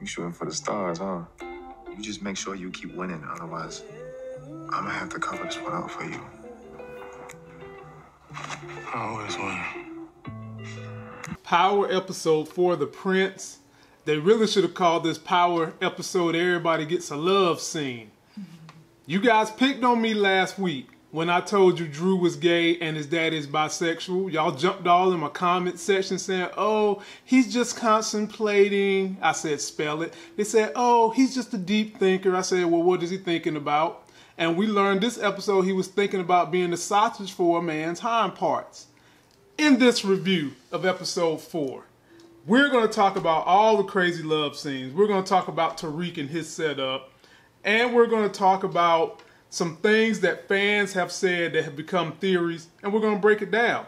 You shooting for the stars, huh? You just make sure you keep winning, otherwise I'm gonna have to cover this one out for you. I always win. Power episode for the Prince. They really should have called this Power episode Everybody Gets a Love Scene. You guys picked on me last week when I told you Drew was gay and his dad is bisexual. Y'all jumped all in my comment section saying, oh, he's just contemplating. I said, spell it. They said, oh, he's just a deep thinker. I said, well, what is he thinking about? And we learned this episode he was thinking about being the sausage for a man's hind parts. In this review of episode 4, we're going to talk about all the crazy love scenes. We're going to talk about Tariq and his setup. And we're going to talk about some things that fans have said that have become theories. And we're going to break it down.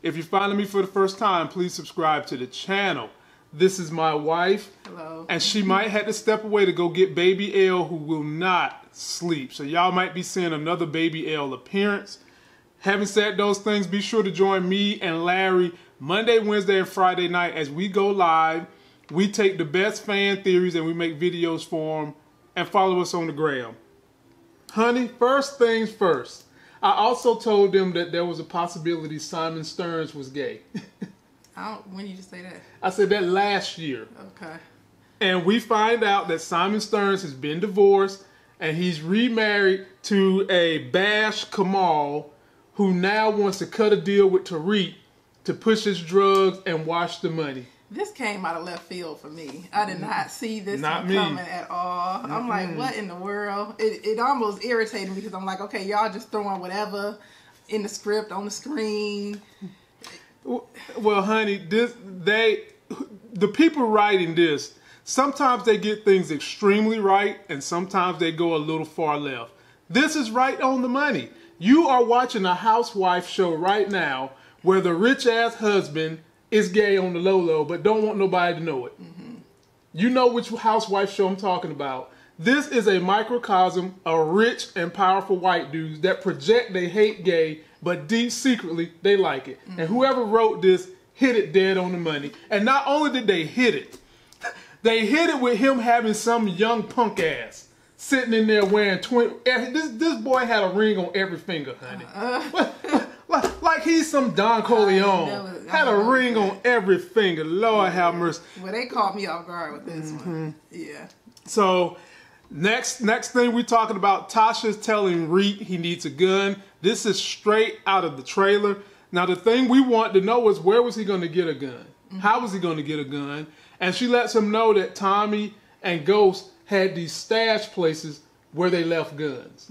If you're finding me for the first time, please subscribe to the channel. This is my wife. Hello. And she might have to step away to go get baby L, who will not sleep. So y'all might be seeing another baby L appearance. Having said those things, be sure to join me and Larry Monday, Wednesday, and Friday night as we go live. We take the best fan theories and we make videos for them. And follow us on the gram. Honey, first things first. I also told them that there was a possibility Simon Stearns was gay. When did you just say that? I said that last year. Okay. And we find out that Simon Stearns has been divorced and he's remarried to a Bash Kamal who now wants to cut a deal with Tariq to push his drugs and wash the money. This came out of left field for me. I did not see this Not coming at all. I'm like, what in the world? It almost irritated me because I'm like, okay, y'all just throwing whatever in the script on the screen. Well, honey, the people writing this, sometimes they get things extremely right and sometimes they go a little far left. This is right on the money. You are watching a housewife show right now where the rich-ass husband is gay on the low-low but don't want nobody to know it. Mm-hmm. You know which housewife show I'm talking about. This is a microcosm of rich and powerful white dudes that project they hate gay, but deep secretly they like it. Mm-hmm. And whoever wrote this hit it dead on the money. And not only did they hit it, they hit it with him having some young punk ass sitting in there wearing this boy had a ring on every finger, honey. Like he's some Don Corleone. Had a ring on every finger. Lord have mercy. Well, they caught me off guard with this one. Yeah. So next thing we're talking about, Tasha's telling Reek he needs a gun. This is straight out of the trailer. Now the thing we want to know is where was he going to get a gun? How was he going to get a gun? And she lets him know that Tommy and Ghost had these stash places where they left guns.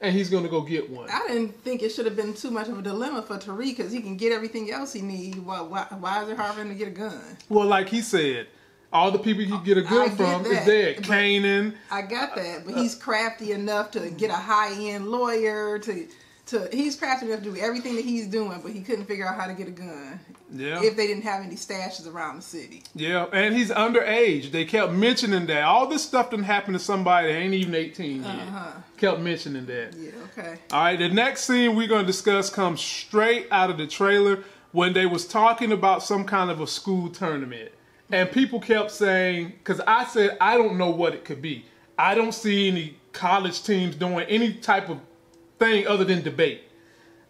And he's going to go get one. I didn't think it should have been too much of a dilemma for Tariq because he can get everything else he needs. Why is it hard for him to get a gun? Well, like he said, all the people he get a gun from is dead. Kanan. I got that, but he's crafty enough to get a high-end lawyer. He's crafty enough to do everything that he's doing, but he couldn't figure out how to get a gun. Yeah. If they didn't have any stashes around the city. Yeah, and he's underage. They kept mentioning that. All this stuff didn't happen to somebody that ain't even 18 yet. Kept mentioning that. Yeah, okay. All right, the next scene we're going to discuss comes straight out of the trailer when they was talking about some kind of a school tournament. And people kept saying, because I said, I don't know what it could be. I don't see any college teams doing any type of thing other than debate.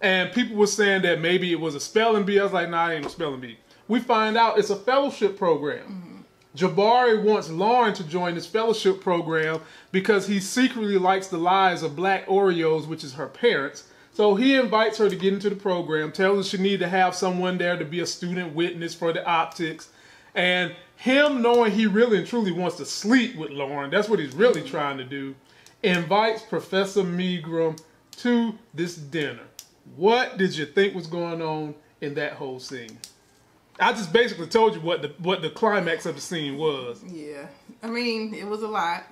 And people were saying that maybe it was a spelling bee. I was like, nah, it ain't a spelling bee. We find out it's a fellowship program. Jabari wants Lauren to join this fellowship program because he secretly likes the lives of black Oreos, which is her parents. So he invites her to get into the program, tells her she need to have someone there to be a student witness for the optics. And him knowing he really and truly wants to sleep with Lauren, that's what he's really trying to do, invites Professor Megram to this dinner. What did you think was going on in that whole scene? I just basically told you what the climax of the scene was. Yeah. I mean, it was a lot.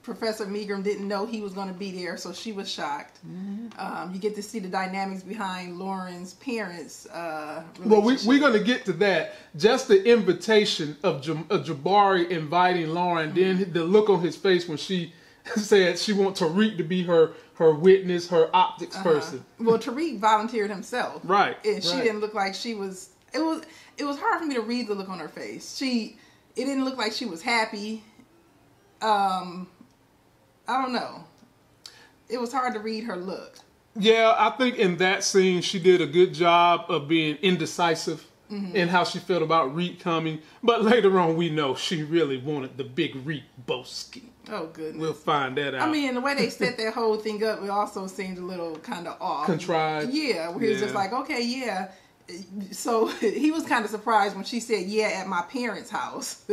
Professor Megram didn't know he was going to be there, so she was shocked. You get to see the dynamics behind Lauren's parents' Well, we're going to get to that. Just the invitation of Jabari inviting Lauren, then the look on his face when she said she wants Tariq to be her witness, her optics person. Well, Tariq volunteered himself. Right. And she didn't look like she was... It was hard for me to read the look on her face. it didn't look like she was happy. I don't know. It was hard to read her look. Yeah, I think in that scene she did a good job of being indecisive in how she felt about Reek coming. But later on we know she really wanted the big Reek Boski. Oh, goodness. We'll find that out. I mean, the way they set that whole thing up, it also seemed a little kind of off. Contrived. Yeah, where he was just like, okay, yeah. So he was kind of surprised when she said, yeah, at my parents' house.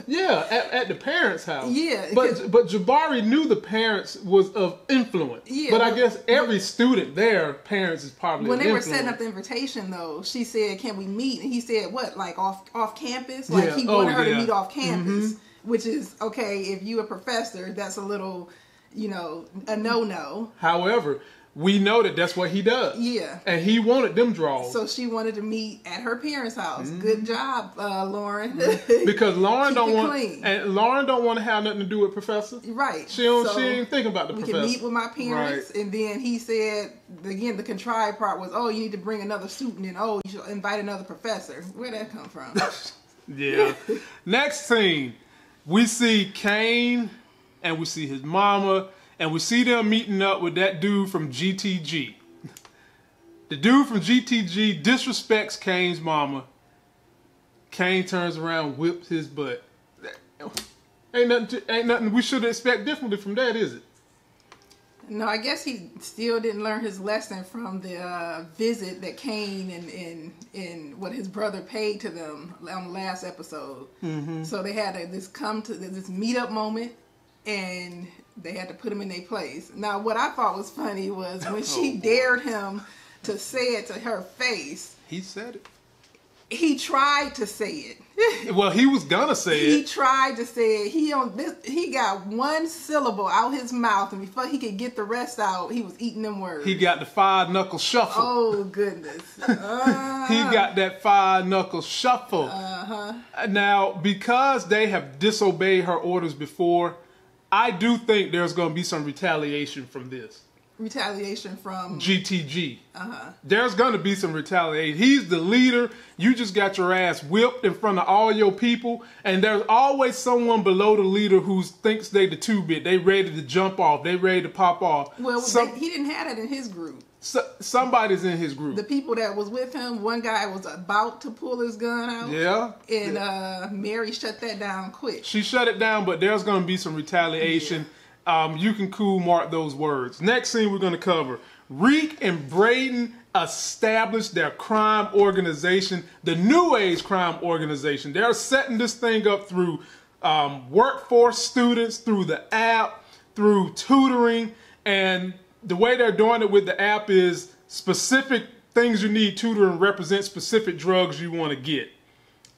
Yeah, at the parents' house. Yeah. But Jabari knew the parents was of influence. Yeah. But I guess every student there, parents is probably when of they were influence. setting up the invitation, though, she said, can we meet? And he said, what, like off campus? Like he wanted her to meet off campus, which is, okay, if you a professor, that's a little, a no-no. However, we know that that's what he does. Yeah. And he wanted them draws. So she wanted to meet at her parents' house. Good job, Lauren. Because Lauren Keep don't it want clean. and Lauren don't want to have nothing to do with Professor. Right. She don't So she ain't think about the we professor. can meet with my parents. Right. And then he said, again, the contrived part was, oh, you need to bring another student in. Oh, you should invite another professor. Where'd that come from? Yeah. Next scene, we see Kane and we see his mama and we see them meeting up with that dude from GTG. The dude from GTG disrespects Kane's mama. Kane turns around, whips his butt. Ain't nothing we should expect differently from that, is it? No, I guess he still didn't learn his lesson from the visit that Kane and what his brother paid to them on the last episode. Mm-hmm. So they had to come to this meetup moment, and they had to put him in their place. Now, what I thought was funny was when she dared him to say it to her face. He said it. He tried to say it. Well, he was gonna say He it. tried to say it. He got one syllable out his mouth, and before he could get the rest out, he was eating them words. He got the 5-knuckle shuffle. Oh, goodness. He got that 5-knuckle shuffle. Now, because they have disobeyed her orders before, I do think there's going to be some retaliation from this. Retaliation from GTG. There's going to be some retaliation. He's the leader. You just got your ass whipped in front of all your people. And there's always someone below the leader who thinks they the 2-bit. They ready to jump off. They ready to pop off. Well, he didn't have that in his group. Somebody's in his group. The people that was with him, one guy was about to pull his gun out. Yeah. And Mary shut that down quick. She shut it down, but there's going to be some retaliation. Yeah. You can cool mark those words. Next scene we're going to cover. Reek and Braden established their crime organization, the New Age crime organization. They're setting this thing up through workforce students, through the app, through tutoring. And the way they're doing it with the app is specific things you need tutoring represent specific drugs you want to get.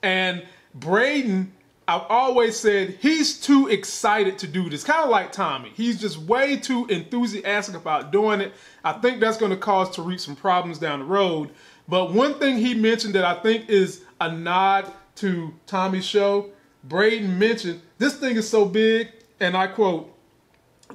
And Braden, I've always said he's too excited to do this. Kind of like Tommy. He's just way too enthusiastic about doing it. I think that's going to cause Tariq some problems down the road. But one thing he mentioned that I think is a nod to Tommy's show, Braden mentioned, this thing is so big, and I quote,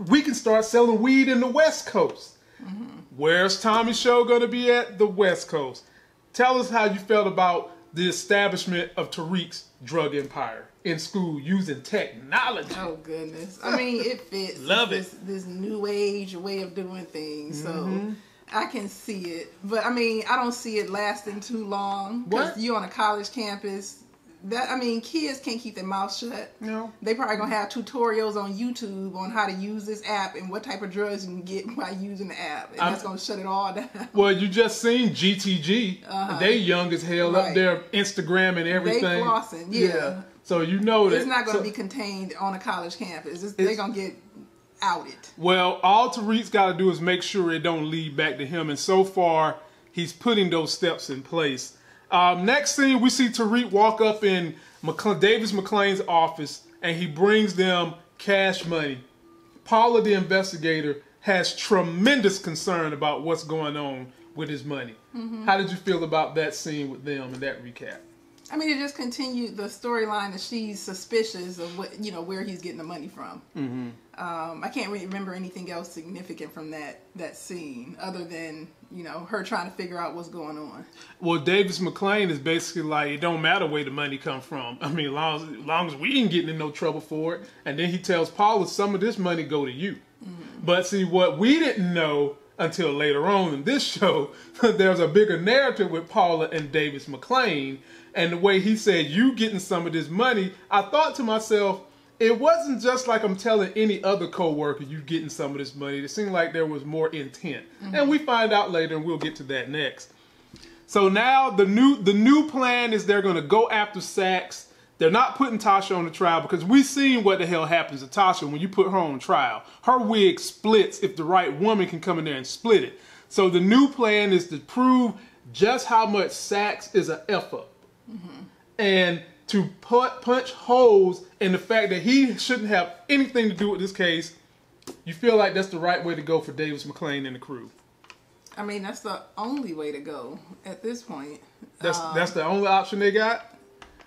we can start selling weed in the West Coast. Mm-hmm. Where's Tommy's show going to be at? The West Coast. Tell us how you felt about the establishment of Tariq's drug empire in school using technology. Oh, goodness. I mean, it fits. Love this new age way of doing things. So I can see it. But, I mean, I don't see it lasting too long. Because you're on a college campus. Kids can't keep their mouth shut. No. They probably going to have tutorials on YouTube on how to use this app and what type of drugs you can get by using the app. And that's going to shut it all down. Well, you just seen GTG. They young as hell up there, Instagram and everything. They flossing, yeah. So you know that. It's not going to be contained on a college campus. They're going to get outed. Well, all Tariq's got to do is make sure it don't lead back to him. And so far, he's putting those steps in place. Next scene, we see Tariq walk up in Davis McClain's office, and he brings them cash money. Paula, the investigator, has tremendous concern about what's going on with his money. Mm-hmm. How did you feel about that scene with them and that recap? I mean, it just continued the storyline that she's suspicious of what, where he's getting the money from. Mm-hmm. I can't really remember anything else significant from that scene other than, her trying to figure out what's going on. Well, Davis McClain is basically like, it don't matter where the money come from. I mean, as long as we ain't getting in no trouble for it. And then he tells Paula, some of this money go to you. Mm-hmm. But see, what we didn't know until later on in this show, there's a bigger narrative with Paula and Davis McClain. And the way he said, you getting some of this money, I thought to myself, it wasn't just like I'm telling any other co-worker you getting some of this money. It seemed like there was more intent. Mm-hmm. And we find out later, and we'll get to that next. So now the new plan is they're going to go after Sachs. They're not putting Tasha on the trial because we've seen what the hell happens to Tasha when you put her on trial. Her wig splits if the right woman can come in there and split it. So the new plan is to prove just how much Sachs is an F-up. Mm-hmm. And to punch holes in the fact that he shouldn't have anything to do with this case. You feel like that's the right way to go for Davis McClain and the crew? I mean, that's the only way to go at this point. That's the only option they got?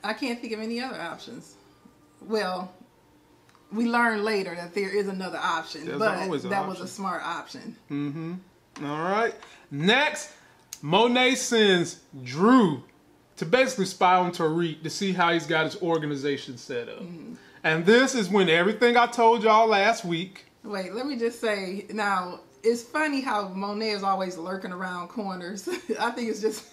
I can't think of any other options. Well, we learn later that there is another option, but that was a smart option. Mm-hmm. All right. Next, Monet sends Drew to basically spy on Tariq to see how he's got his organization set up. Mm-hmm. And this is when everything I told y'all last week. Wait, let me just say, now, it's funny how Monet is always lurking around corners. I think it's just,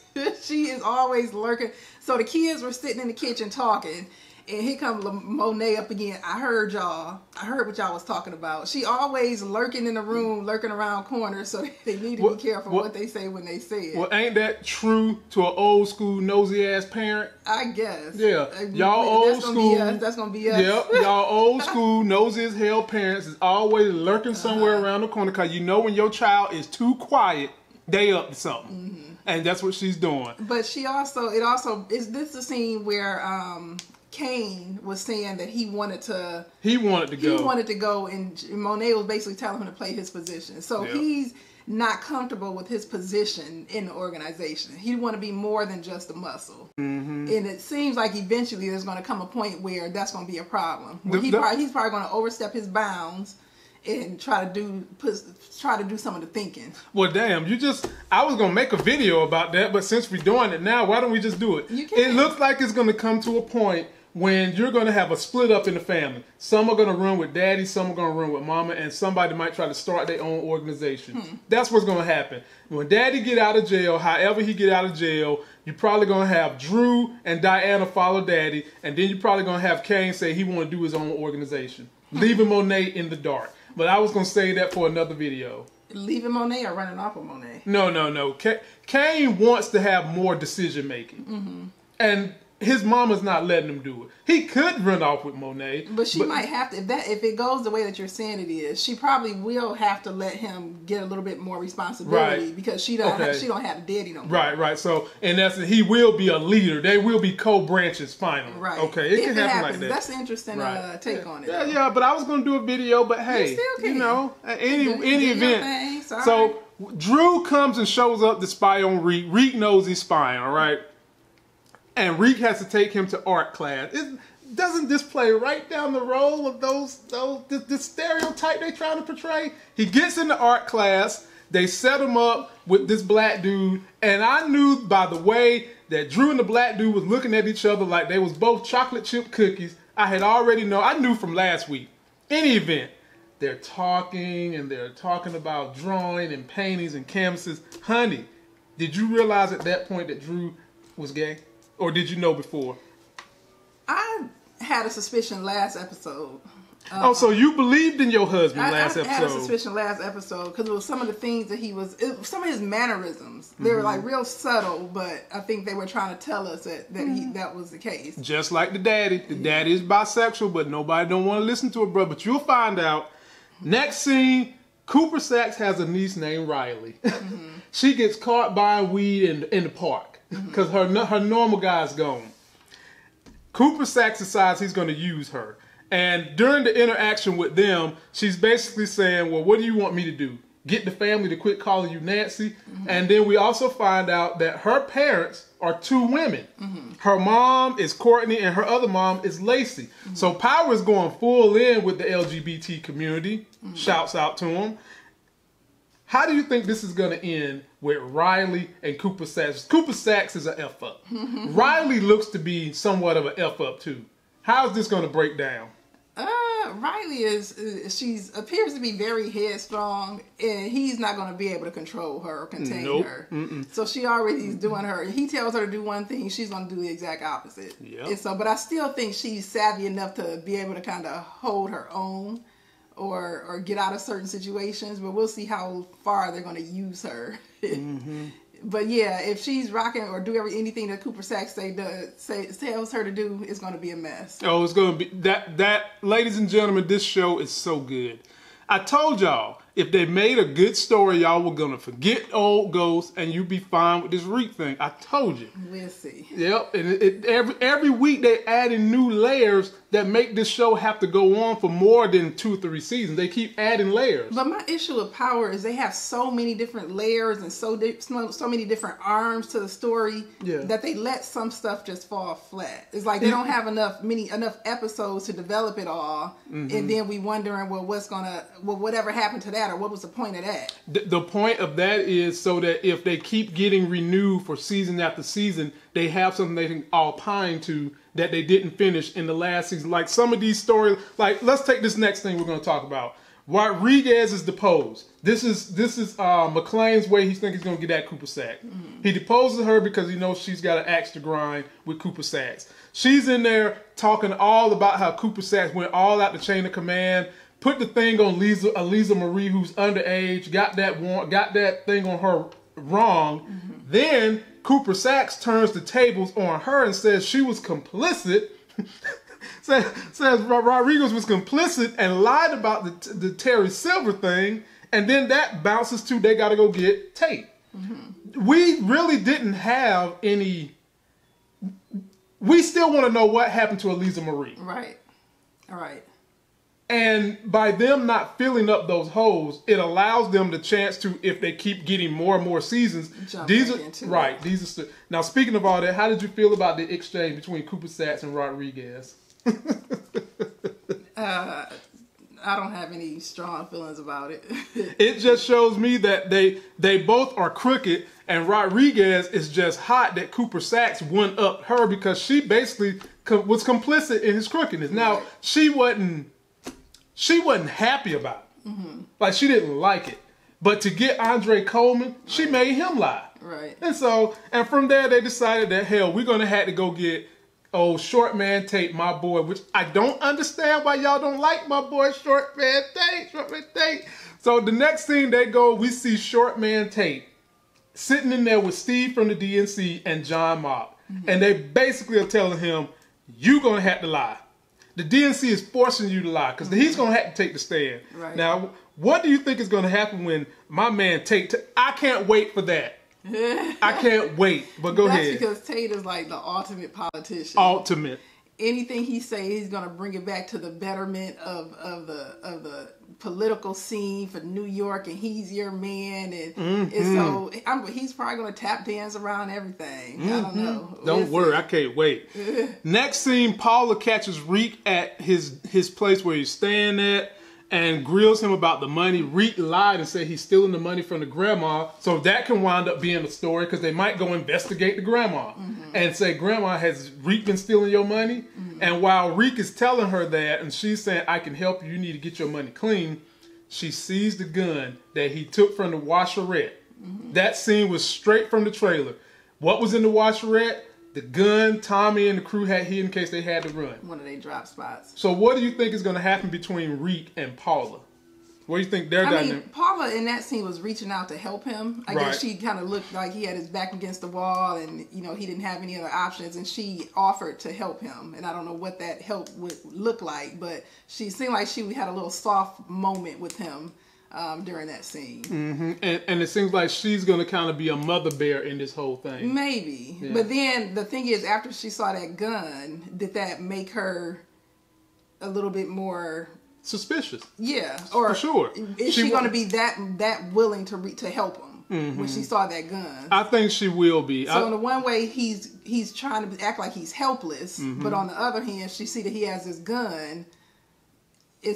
she is always lurking. So the kids were sitting in the kitchen talking, and here comes Monet up again. I heard y'all. I heard what y'all was talking about. She always lurking in the room, lurking around corners, so they need to be careful what they say when they say it. Well, ain't that true to an old school nosy ass parent? I guess. Yeah. Y'all old school. That's going to be us. Yep. Y'all old school nosy as hell parents is always lurking somewhere around the corner because you know when your child is too quiet, they up to something. Mm-hmm. And that's what she's doing. But she also, is this the scene where Kane was saying that he wanted to go, and Monet was basically telling him to play his position. So he's not comfortable with his position in the organization. He want to be more than just a muscle. Mm-hmm. And it seems like eventually there's going to come a point where that's going to be a problem. He's probably going to overstep his bounds and try to do some of the thinking. Well, damn, I was going to make a video about that, but since we're doing it now, why don't we just do it? You can. It looks like it's going to come to a point when you're going to have a split up in the family. Some are going to run with daddy, some are going to run with mama, and somebody might try to start their own organization. That's what's going to happen. When daddy get out of jail, however he get out of jail, you're probably going to have Drew and Diana follow daddy, and then you're probably going to have Kane say he want to do his own organization, leaving Monet in the dark. But I was going to say that for another video. Leaving Monet or running off of Monet? No. Kane wants to have more decision making. Mm-hmm. And his mama's not letting him do it. He could run off with Monet. But she might have to, if it goes the way that you're saying it is, she probably will have to let him get a little bit more responsibility because she don't have the daddy no more. Right. So, in essence, he will be a leader. They will be co-branches finally. Right. Okay, it can happen like that. That's an interesting take on it. Yeah, but I was going to do a video, but hey, any event. So, Drew comes and shows up to spy on Reek. Reek knows he's spying, all right? And Reek has to take him to art class. Doesn't this play right down the road of the stereotype they're trying to portray? He gets into art class. They set him up with this black dude. And I knew by the way that Drew and the black dude was looking at each other like they was both chocolate chip cookies. I knew from last week. Any event, they're talking about drawing and paintings and canvases. Honey, did you realize at that point that Drew was gay? Or did you know before? I had a suspicion last episode. So you believed in your husband last episode? I had a suspicion last episode because it was some of the things that some of his mannerisms. They were like real subtle, but I think they were trying to tell us that was the case. Just like the daddy. The daddy is bisexual, but nobody don't want to listen to it, bro. But you'll find out. Next scene, Cooper Sachs has a niece named Riley. Mm-hmm. She gets caught buying weed in the park. Because her normal guy's gone. Cooper Sachs decides he's going to use her. And during the interaction with them, she's basically saying, well, what do you want me to do? get the family to quit calling you Nancy. And then we also find out that her parents are two women. Her mom is Courtney and her other mom is Lacey. So Power is going full in with the LGBT community. Shouts out to him. How do you think this is going to end with Riley and Cooper Saxe? Cooper Saxe is an F up. Riley looks to be somewhat of an F up too. How is this going to break down? Riley she appears to be very headstrong, and he's not going to be able to control her or contain her. So she already is doing her. He tells her to do one thing, she's going to do the exact opposite. And so, but I still think she's savvy enough to be able to kind of hold her own, or get out of certain situations. But we'll see how far they're going to use her. But yeah, if she's rocking or do anything that Cooper Saxe tells her to do, it's going to be a mess. Oh, it's going to be that. Ladies and gentlemen, this show is so good. I told y'all, if they made a good story, y'all were going to forget old ghosts and you'd be fine with this Reek thing. I told you. We'll see. Yep. And every week they add in new layers that make this show have to go on for more than 2 or 3 seasons. They keep adding layers. But my issue with Power is they have so many different layers and so many different arms to the story that they let some stuff just fall flat. It's like they don't have enough episodes to develop it all, and then we wondering, well, whatever happened to that, or what was the point of that? The point of that is so that if they keep getting renewed for season after season, they have something they can all pine to that they didn't finish in the last season. Like some of these stories, like let's take this next thing we're going to talk about. Rodriguez is deposed. This is McClane's way. He thinks he's going to get at Cooper Saxe. He deposes her because he knows she's got an axe to grind with Cooper Saxe. She's in there talking all about how Cooper Saxe went all out the chain of command, put the thing on Eliza Marie, who's underage, got that thing on her wrong. Then Cooper Saxe turns the tables on her and says she was complicit. says Rodriguez was complicit and lied about the Terry Silver thing, and then that bounces to they got to go get Tate. We really didn't have any. We still want to know what happened to Eliza Marie. Right. All right. And by them not filling up those holes, it allows them the chance to, if they keep getting more and more seasons, Now, speaking of all that, how did you feel about the exchange between Cooper Saxe and Rodriguez? I don't have any strong feelings about it. It just shows me that they both are crooked, and Rodriguez is just hot that Cooper Saxe won up her because she basically was complicit in his crookedness. Now, she wasn't happy about it. Like, she didn't like it. But to get Andre Coleman, she made him lie. Right. And from there, they decided that, hell, we're going to have to go get old Short Man Tate, my boy, which I don't understand why y'all don't like my boy Short Man Tate. So the next thing we see Short Man Tate sitting in there with Steve from the DNC and John Mock. And they basically are telling him, you're going to have to lie. The DNC is forcing you to lie because he's going to have to take the stand. Right. Now, what do you think is going to happen when my man Tate... I can't wait for that. I can't wait. But go ahead. That's because Tate is like the ultimate politician. Ultimate. Anything he says, he's going to bring it back to the betterment of the political scene for New York, and he's your man, and so he's probably going to tap dance around everything. I don't know. Don't worry, I can't wait. Next scene, Paula catches Reek at his place where he's staying at and grills him about the money. Reek lied and said he's stealing the money from the grandma, so that can wind up being a story because they might go investigate the grandma and say, Grandma, has Reek been stealing your money? And while Reek is telling her that and she's saying, I can help you, you need to get your money clean, she sees the gun that he took from the washerette. That scene was straight from the trailer. What was in the washerette? The gun Tommy and the crew had hid in case they had to run. One of their drop spots. So what do you think is going to happen between Reek and Paula? What do you think they're going to do? Paula in that scene was reaching out to help him. I guess she kind of looked like he had his back against the wall and, he didn't have any other options, and she offered to help him. And I don't know what that help would look like, but she seemed like she had a little soft moment with him during that scene. And it seems like she's going to kind of be a mother bear in this whole thing. Maybe. Yeah. But then the thing is, after she saw that gun, did that make her a little bit more suspicious. Yeah, or for sure. Is she going to be that willing to help him when she saw that gun? I think she will be. So in the one way, he's trying to act like he's helpless, but on the other hand, she see that he has this gun.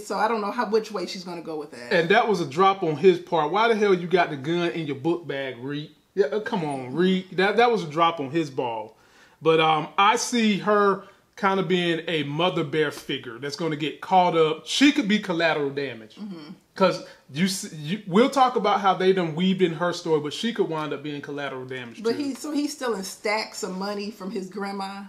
So I don't know which way she's going to go with that. And that was a drop on his part. Why the hell you got the gun in your book bag, Reed? Yeah, come on, Reed. That was a drop on his ball. But I see her kind of being a mother bear figure that's going to get caught up. She could be collateral damage. Because we'll talk about how they done weaved in her story, but she could wind up being collateral damage but too. He's still in stacks of money from his grandma.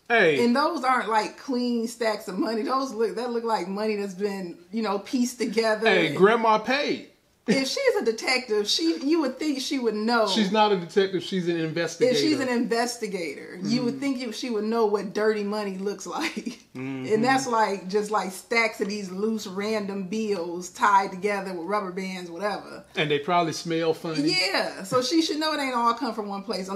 Hey. And those aren't like clean stacks of money. Those look like money that's been, pieced together. Hey, grandma paid. If she's a detective, you would think she would know. She's not a detective. She's an investigator. If she's an investigator, you would think she would know what dirty money looks like. And that's just like stacks of these loose random bills tied together with rubber bands, whatever. And they probably smell funny. Yeah. So she should know it ain't all come from one place.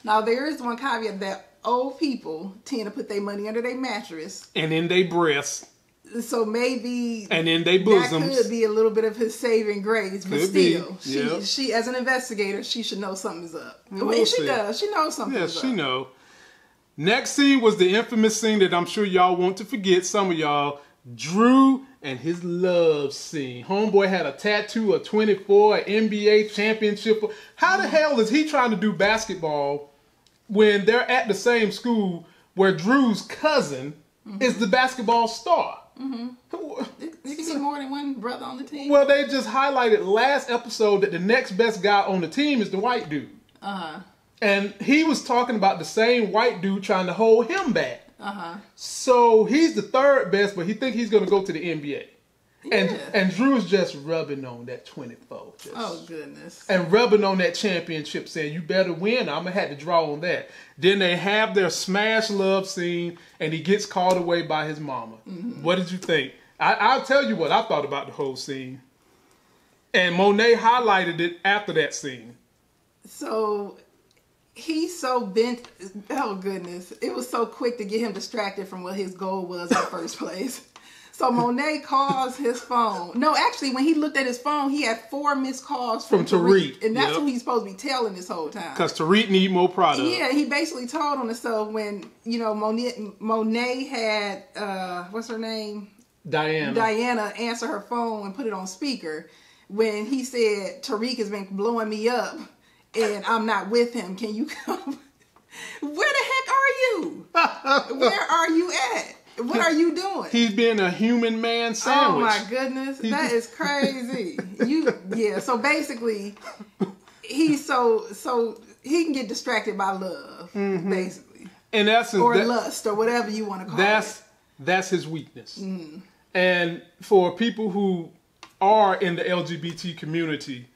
Now there is one caveat that old people tend to put their money under their mattress. And in their breasts. So maybe and in their bosoms. That could be a little bit of his saving grace, but could still, yep. she as an investigator, she should know something's up. We'll she does. She knows something's up. Yeah, she know. Next scene was the infamous scene that I'm sure y'all want to forget. Some of y'all, Drew and his love scene. Homeboy had a tattoo of 24, an NBA championship. How the hell is he trying to do basketball when they're at the same school where Drew's cousin is the basketball star? There can be more than one brother on the team. Well, they just highlighted last episode that the next best guy on the team is the white dude. And he was talking about the same white dude trying to hold him back. So he's the third best, but he think he's going to go to the NBA. Yeah. And Drew's just rubbing on that 24. Oh, goodness. And rubbing on that championship, saying, you better win. I'm going to have to draw on that. Then they have their smash love scene, and he gets called away by his mama. What did you think? I'll tell you what I thought about the whole scene. And Monet highlighted it after that scene. So he's so bent. Oh, goodness. It was so quick to get him distracted from what his goal was in the first place. So Monet calls his phone. No, actually, when he looked at his phone, he had 4 missed calls from Tariq. And that's who he's supposed to be telling this whole time. Because Tariq need more product. Yeah, he basically told him. So when, Monet had, what's her name? Diana answer her phone and put it on speaker. When he said, Tariq has been blowing me up and I'm not with him. Can you come? Where the heck are you? Where are you at? What are you doing? He's being a human man sandwich. Oh my goodness, that is crazy. So basically, he's so he can get distracted by love, basically. In essence, or lust, or whatever you want to call it. That's his weakness. And for people who are in the LGBT community,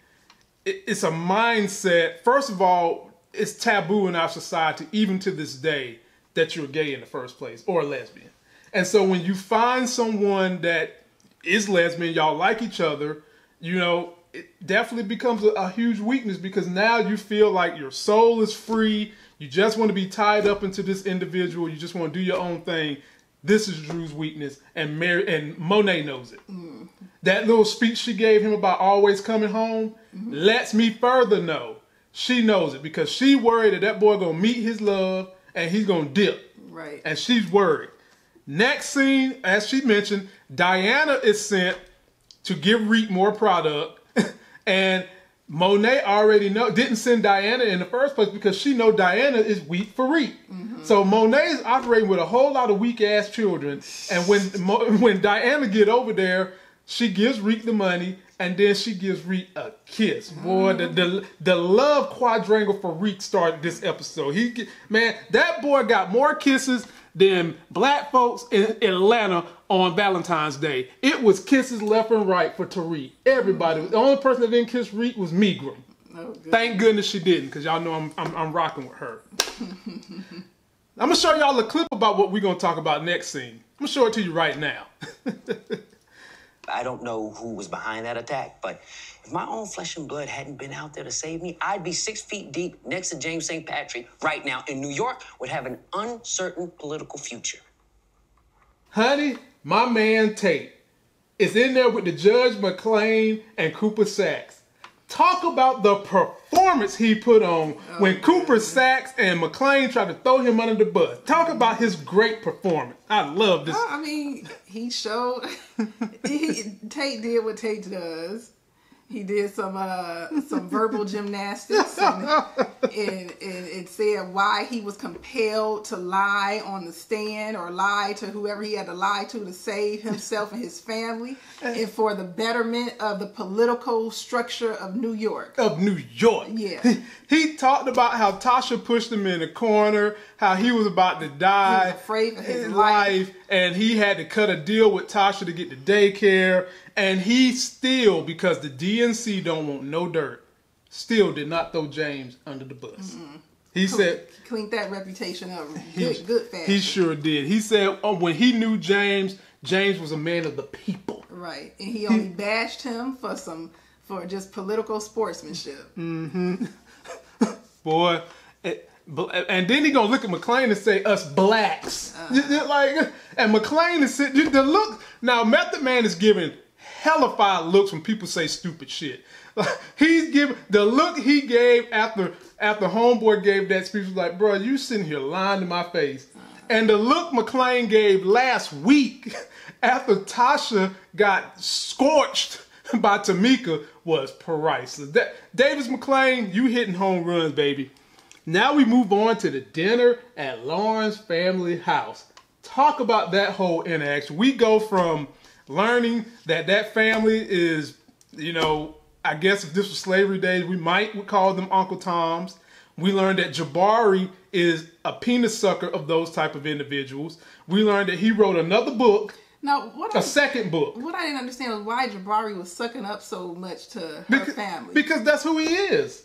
it's a mindset. First of all, it's taboo in our society, even to this day, that you're gay in the first place or a lesbian. And so when you find someone that is lesbian, y'all like each other, it definitely becomes a huge weakness, because now you feel like your soul is free. You just want to be tied up into this individual. You just want to do your own thing. This is Drew's weakness, and Monet knows it. That little speech she gave him about always coming home lets me further know she knows it, because she worried that boy going to meet his love and he's going to dip. Right. And she's worried. Next scene, as she mentioned, Diana is sent to give Reek more product, and Monet already didn't send Diana in the first place because she know Diana is weak for Reek. So Monet is operating with a whole lot of weak ass children, and when Diana get over there, she gives Reek the money, and then she gives Reek a kiss. Boy, the love quadrangle for Reek started this episode. That boy got more kisses than black folks in Atlanta on Valentine's Day. It was kisses left and right for Tariq. Everybody. The only person that didn't kiss Reek was Megram. Oh, thank goodness she didn't, because y'all know I'm rocking with her. I'm going to show y'all a clip about what we're going to talk about next scene. I'm going to show it to you right now. I don't know who was behind that attack, but if my own flesh and blood hadn't been out there to save me, I'd be 6 feet deep next to James St. Patrick right now in New York, would have an uncertain political future. Honey, my man Tate is in there with the Judge McClain and Cooper Saxe. Talk about the performance he put on when Cooper Saxe and McClain tried to throw him under the bus. Talk about his great performance. I love this. I mean, he showed. Tate did what Tate does. He did some verbal gymnastics and it said why he was compelled to lie on the stand or lie to whoever he had to lie to save himself and his family and for the betterment of the political structure of New York. Yeah. He talked about how Tasha pushed him in the corner, how he was about to die. He was afraid for his life. And he had to cut a deal with Tasha to get the daycare. And he still, because the DNC don't want no dirt, still did not throw James under the bus. Mm-hmm. He said... Cleaned that reputation up good fashion. He sure did. He said when he knew James was a man of the people. Right. And he only bashed him for just political sportsmanship. Mm-hmm. Boy... And then he gonna look at McClain and say, us blacks. And McClain is sitting, the look, now Method Man is giving hellified looks when people say stupid shit. He's giving, the look he gave after Homeboy gave that speech was like, bro, you sitting here lying to my face. And the look McClain gave last week after Tasha got scorched by Tamika was priceless. Davis McClain, you hitting home runs, baby. Now we move on to the dinner at Lauren's family house. Talk about that whole interaction. We go from learning that family is, I guess if this was slavery days, we would call them Uncle Toms. We learned that Jabari is a penis sucker of those type of individuals. We learned that he wrote another book. Now, second book. What I didn't understand was why Jabari was sucking up so much to her family. Because that's who he is.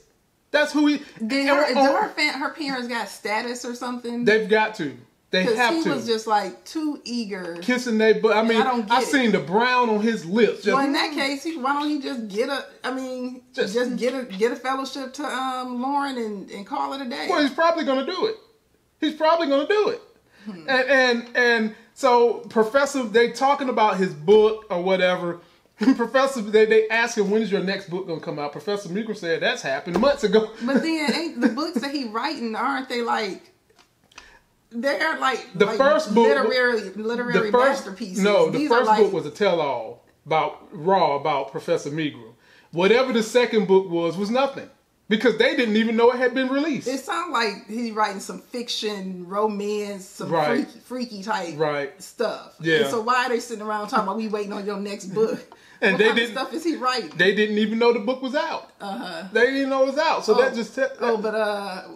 That's who he... Did her parents got status or something? They've got to. They have to. Because he was just like too eager. Kissing their butt. I mean, I seen the brown on his lips. Well, in that case, why don't he just get a fellowship to Lauren and call it a day? Well, he's probably going to do it. And so Professor, they talking about his book or whatever. Professor, they ask him, when is your next book going to come out? Professor Meeker said, that's happened months ago. But then ain't the books that he writing, aren't they they're like the first book, literary masterpieces. No, the first book was a tell-all about Professor Meagrum. Whatever the second book was nothing. Because they didn't even know it had been released. It sounds like he's writing some fiction, romance, some freaky type stuff. Yeah. And so why are they sitting around talking about we waiting on your next book? And what kind of stuff is he writing? They didn't even know the book was out. They didn't know it was out. So that just...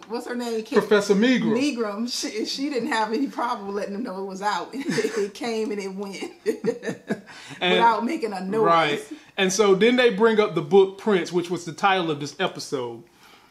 what's her name? Professor Meagrum. Meagrum. She didn't have any problem letting them know it was out. It came and it went. Without making a noise. Right. And so then they bring up the book Prince, which was the title of this episode.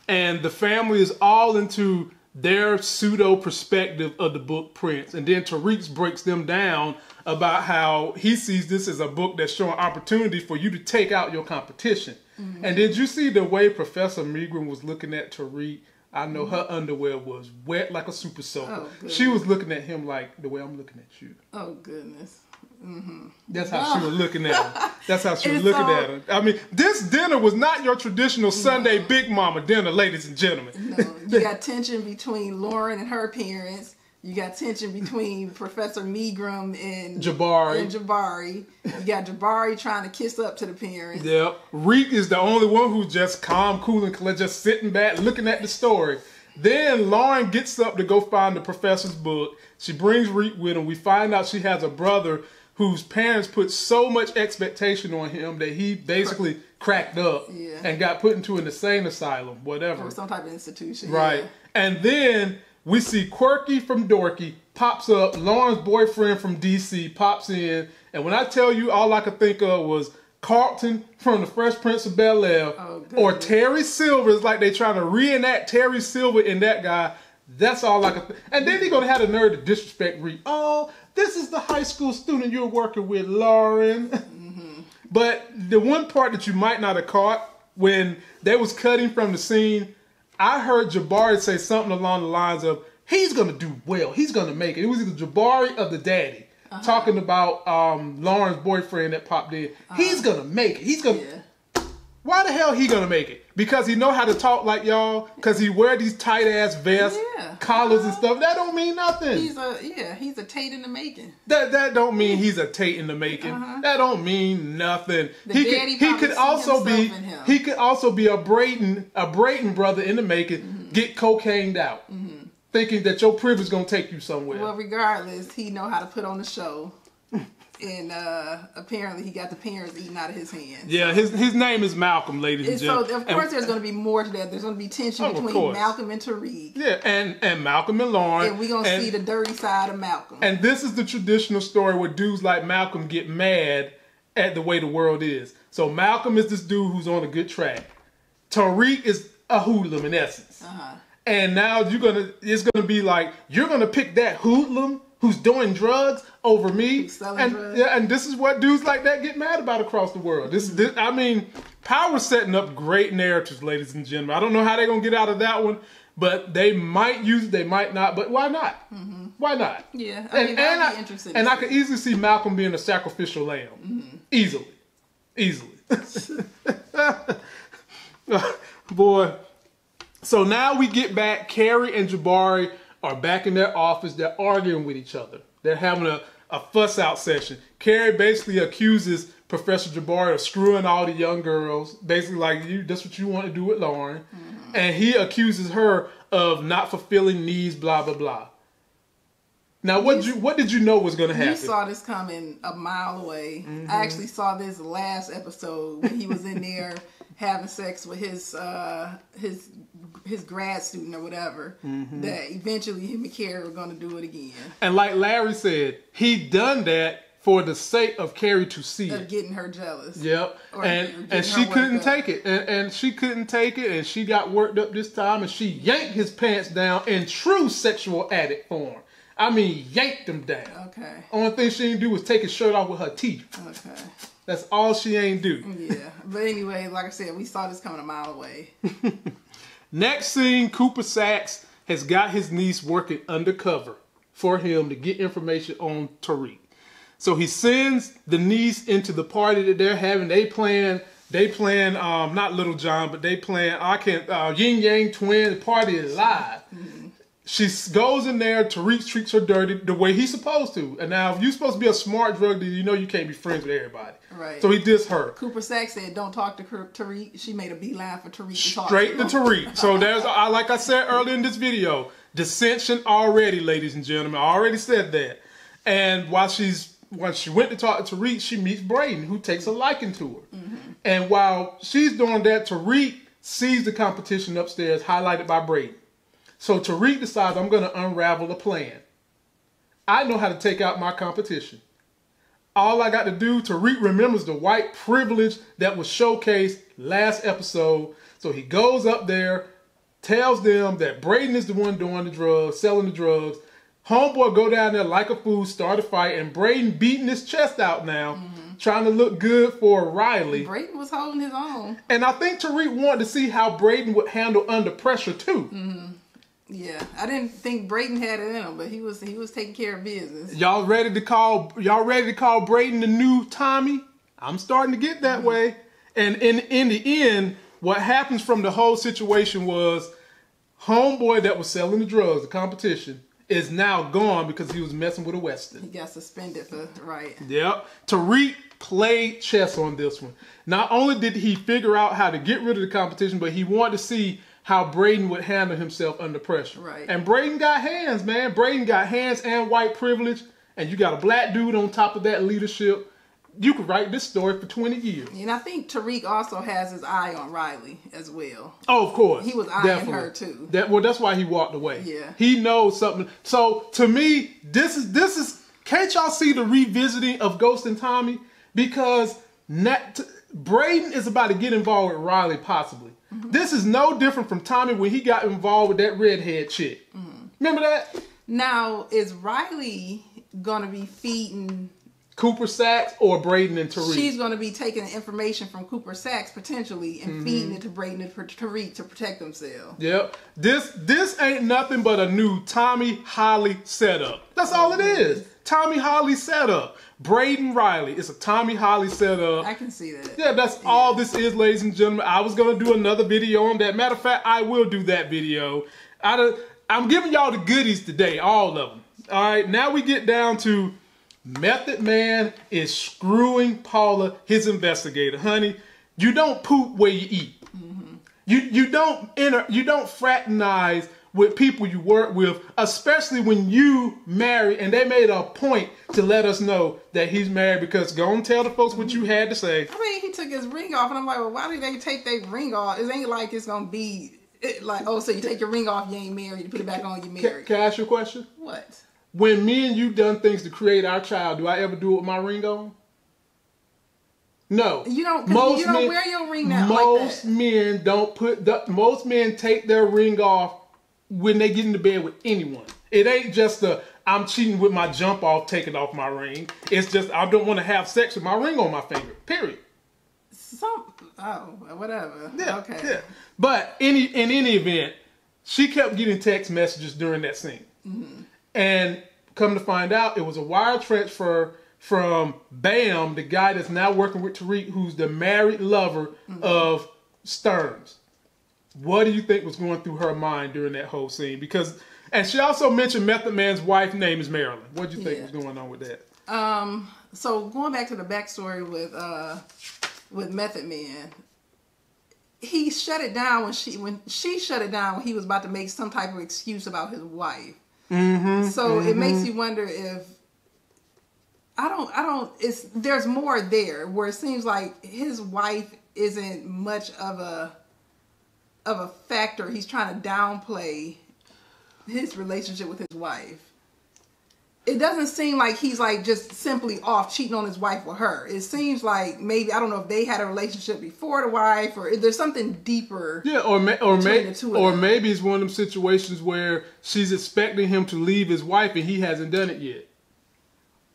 And the family is all into their pseudo perspective of the book Prince. And then Tariq breaks them down about how he sees this as a book that's showing opportunity for you to take out your competition. Mm-hmm. And did you see the way Professor Meagrum was looking at Tariq? I know her underwear was wet like a super soaker. She was looking at him like the way I'm looking at you. Oh, goodness. Mm-hmm. That's how she was looking at him. That's how she was looking at him. I mean, this dinner was not your traditional Sunday Big Mama dinner, ladies and gentlemen. No, you got tension between Lauren and her parents. You got tension between Professor Meagrum and Jabari. You got Jabari trying to kiss up to the parents. Yep. Reek is the only one who's just calm, cool, and just sitting back looking at the story. Then Lauren gets up to go find the professor's book. She brings Reek with him. We find out she has a brother whose parents put so much expectation on him that he basically cracked up and got put into an insane asylum, whatever. Or some type of institution. Right. Yeah. And then we see Quirky from Dorky pops up. Lauren's boyfriend from DC pops in. And when I tell you, all I could think of was Carlton from The Fresh Prince of Bel-Air or Terry Silver. It's like they trying to reenact Terry Silver in that guy. That's all I could think. And then they're going to have the nerve to disrespect Reek. Oh, this is the high school student you're working with, Lauren. Mm-hmm. But the one part that you might not have caught when they was cutting from the scene, I heard Jabari say something along the lines of, he's going to do well. He's going to make it. It was either Jabari or the daddy. talking about Lauren's boyfriend that popped in. He's gonna make it. He's gonna. Yeah. Why the hell he gonna make it? Because he know how to talk like y'all. Because he wear these tight ass vests, collars and stuff. That don't mean nothing. He's a Tate in the making. That don't mean he's a Tate in the making. That don't mean nothing. He could also be a Brayton brother in the making. Get cocained out, thinking that your privilege gonna take you somewhere. Well, regardless, he know how to put on the show. And apparently he got the parents eating out of his hands. Yeah, his name is Malcolm, ladies and gentlemen. So, of course, there's going to be more to that. There's going to be tension between Malcolm and Tariq. Yeah, and Malcolm and Lauren. And we're going to see the dirty side of Malcolm. And this is the traditional story where dudes like Malcolm get mad at the way the world is. So Malcolm is this dude who's on a good track. Tariq is a hoodlum in essence. And now it's gonna be like, you're going to pick that hoodlum who's doing drugs over me, and this is what dudes like that get mad about across the world. I mean, Power's setting up great narratives, ladies and gentlemen. I don't know how they're gonna get out of that one, but they might use it, they might not. But why not? Why not? Yeah, I mean, that'd be interesting. And I could easily see Malcolm being a sacrificial lamb, easily. Boy. So now we get back. Carrie and Jabari are back in their office. They're arguing with each other. They're having a fuss out session. Carrie basically accuses Professor Jabari of screwing all the young girls. Basically like, that's what you want to do with Lauren. And he accuses her of not fulfilling needs, blah, blah, blah. Now, what did you know was going to happen? You saw this coming a mile away. I actually saw this last episode when he was in there having sex with his grad student or whatever. That eventually him and Carrie were going to do it again. And like Larry said, he done that for the sake of Carrie to see of it. Getting her jealous. Yep. And she couldn't take it. And she couldn't take it, and she got worked up this time, and she yanked his pants down in true sexual addict form. I mean, yanked him down. Okay. Only thing she didn't do was take his shirt off with her teeth. Okay. That's all she ain't do. Yeah. But anyway, like I said, we saw this coming a mile away. Next scene, Cooper Saxe has got his niece working undercover for him to get information on Tariq. So he sends the niece into the party that they're having. They playing not Little John, but they playing Yin Yang Twin. The party is live. She goes in there. Tariq treats her dirty the way he's supposed to. And now, if you're supposed to be a smart drug dealer, you know you can't be friends with everybody. Right. So he dissed her. Cooper Saxe said, "Don't talk to Tariq." She made a beeline for Tariq to talk Straight to Tariq. So there's, like I said earlier in this video, dissension already, ladies and gentlemen. I already said that. And when she went to talk to Tariq, she meets Braden, who takes a liking to her. And while she's doing that, Tariq sees the competition upstairs, highlighted by Braden. So Tariq decides, I'm going to unravel a plan. I know how to take out my competition. All I got to do, Tariq remembers the white privilege that was showcased last episode. So he goes up there, tells them that Braden is the one doing the drugs, selling the drugs. Homeboy go down there like a fool, start a fight, and Braden beating his chest out now, trying to look good for Riley. Braden was holding his own. And I think Tariq wanted to see how Braden would handle under pressure too. Yeah, I didn't think Braden had it in him, but he was taking care of business. Y'all ready to call Braden the new Tommy? I'm starting to get that way. And in the end, what happens from the whole situation was homeboy that was selling the drugs, the competition, is now gone because he was messing with a Western. He got suspended for right. Yep. Tariq played chess on this one. Not only did he figure out how to get rid of the competition, but he wanted to see how Braden would handle himself under pressure. Right. And Braden got hands, man. Braden got hands and white privilege. And you got a black dude on top of that leadership. You could write this story for 20 years. And I think Tariq also has his eye on Riley as well. Oh, of course. He was eyeing her too. That's why he walked away. Yeah. He knows something. So to me, this is can't y'all see the revisiting of Ghost and Tommy? Because Braden is about to get involved with Riley possibly. This is no different from Tommy when he got involved with that redhead chick. Remember that? Now, is Riley going to be feeding Cooper Saxe or Braden and Tariq? She's going to be taking the information from Cooper Saxe potentially and feeding it to Braden and Tariq to protect themselves. Yep. This ain't nothing but a new Tommy Holly setup. That's all it is. Tommy Holly setup. Braden Riley. It's a Tommy Holly setup. I can see that. Yeah, that's all this is, ladies and gentlemen. I was going to do another video on that. Matter of fact, I will do that video. I'm giving y'all the goodies today, all of them. All right, now we get down to Method Man is screwing Paula, his investigator. Honey, you don't poop where you eat. Mm-hmm. You don't fraternize with people you work with, especially when you marry, and they made a point to let us know that he's married, because go and tell the folks what you had to say. I mean, he took his ring off, and I'm like, well, why did they take their ring off? It ain't like it's gonna be like, oh, so you take your ring off, you ain't married, you put it back on, you married. Can I ask you a question? What? When me and you done things to create our child, do I ever do it with my ring on? No. You don't wear your ring now like that. Most men don't most men take their ring off when they get into bed with anyone. It ain't just I'm cheating with my jump off, taking off my ring. It's just I don't want to have sex with my ring on my finger. Period. Whatever. Yeah, okay. Yeah. But in any event, she kept getting text messages during that scene. Mm-hmm. And come to find out, it was a wire transfer from Bam, the guy that's now working with Tariq, who's the married lover of Stearns. What do you think was going through her mind during that whole scene? And she also mentioned Method Man's wife's name is Marilyn. What do you think was going on with that? So going back to the backstory with Method Man, he shut it down when she shut it down when he was about to make some type of excuse about his wife. So it makes you wonder if there's more there, where it seems like his wife isn't much of a factor. He's trying to downplay his relationship with his wife. It doesn't seem like he's like just simply off cheating on his wife with her. It seems like maybe, I don't know if they had a relationship before the wife, or if there's something deeper. Yeah, or maybe it's one of them situations where she's expecting him to leave his wife and he hasn't done it yet.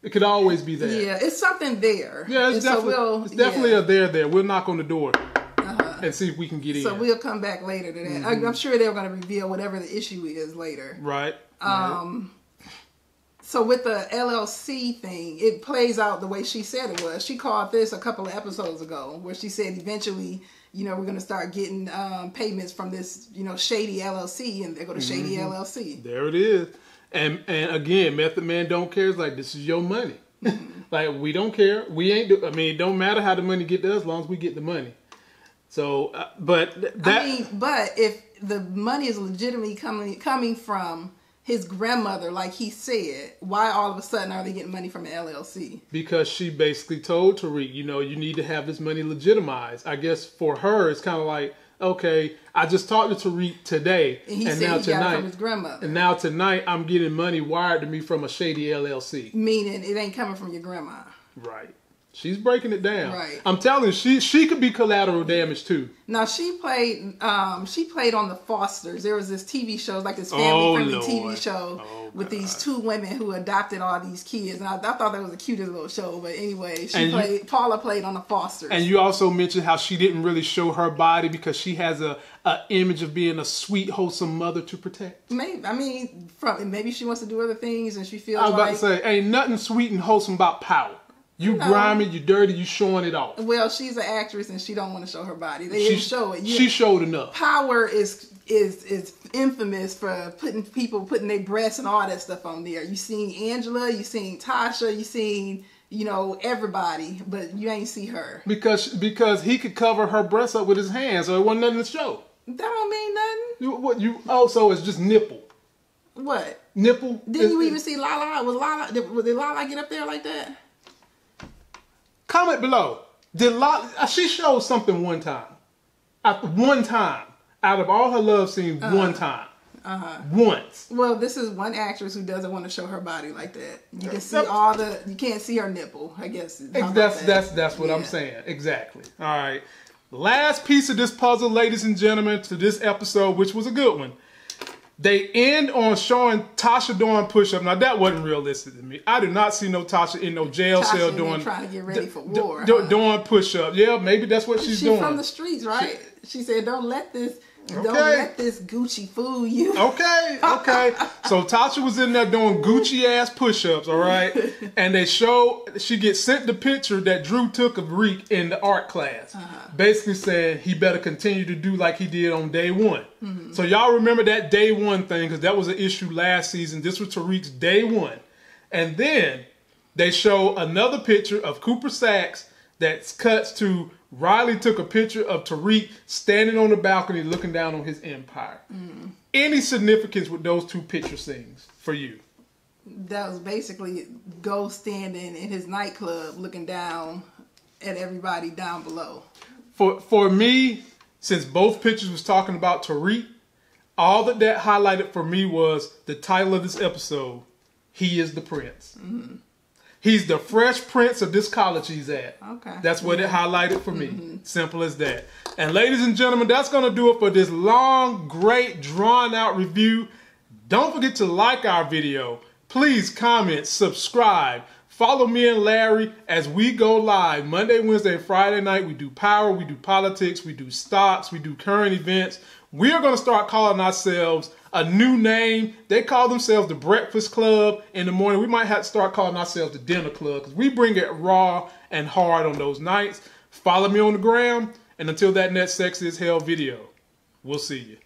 It could always be that. Yeah, it's something there. Yeah, it's definitely a there. We'll knock on the door and see if we can get in. So we'll come back later to that. I'm sure they're going to reveal whatever the issue is later. Right. So with the LLC thing, it plays out the way she said it was. She called this a couple of episodes ago, where she said eventually, we're going to start getting payments from this, shady LLC, and they go to shady LLC. There it is. And again, Method Man don't care. It's like, this is your money. Like, we don't care. It don't matter how the money get to us, as long as we get the money. So, but if the money is legitimately coming from his grandmother, like he said, why all of a sudden are they getting money from an LLC? Because she basically told Tariq, you need to have this money legitimized. I guess for her, it's kind of like, okay, I just talked to Tariq today, and he said he got it from his grandmother. And now tonight, I'm getting money wired to me from a shady LLC. Meaning it ain't coming from your grandma. Right. She's breaking it down. Right. I'm telling you, she could be collateral damage too. Now she played on the Fosters. There was this TV show, like this family-friendly TV show with these two women who adopted all these kids, and I thought that was the cutest little show. But anyway, Paula played on the Fosters. And you also mentioned how she didn't really show her body because she has a image of being a sweet, wholesome mother to protect. Maybe she wants to do other things, and she feels. I was about to say, ain't nothing sweet and wholesome about power. You grimy, you dirty, you showing it off. Well, she's an actress and she don't want to show her body. They didn't show it. She showed enough. Power is infamous for putting their breasts and all that stuff on there. You seen Angela, you seen Tasha, you seen everybody, but you ain't see her because he could cover her breasts up with his hands, so it wasn't nothing to show. That don't mean nothing. So it's just nipple. What nipple? Didn't you even see Lala? Did Lala get up there like that? Comment below. She showed something one time. One time. Out of all her love scenes, one time. Once. Well, this is one actress who doesn't want to show her body like that. You can see you can't see her nipple, I guess. That's what I'm saying. Exactly. All right. Last piece of this puzzle, ladies and gentlemen, to this episode, which was a good one. They end on showing Tasha doing push-up. Now, that wasn't realistic to me. I did not see no Tasha in no jail cell doing... trying to get ready for war. Doing push-up. Yeah, maybe that's what she's doing. She's from the streets, right? She said, don't let this Don't let this Gucci fool you. Okay. So Tasha was in there doing Gucci ass push-ups, all right? And she gets sent the picture that Drew took of Reek in the art class. Basically saying he better continue to do like he did on day one. So y'all remember that day one thing, because that was an issue last season. This was Tariq's day one. And then they show another picture of Cooper Saxe that cuts to Riley took a picture of Tariq standing on the balcony looking down on his empire. Any significance with those two picture scenes for you? That was basically Ghost standing in his nightclub looking down at everybody down below. For me, since both pictures was talking about Tariq, all that highlighted for me was the title of this episode, He is the Prince. He's the Fresh Prince of this college he's at. Okay. That's what it highlighted for me. Simple as that. And ladies and gentlemen, that's going to do it for this long, great, drawn-out review. Don't forget to like our video. Please comment, subscribe. Follow me and Larry as we go live Monday, Wednesday, and Friday night. We do power, we do politics, we do stocks, we do current events. We are going to start calling ourselves a new name. They call themselves the Breakfast Club in the morning. We might have to start calling ourselves the Dinner Club because we bring it raw and hard on those nights. Follow me on the gram. And until that next Sexy as Hell video, we'll see you.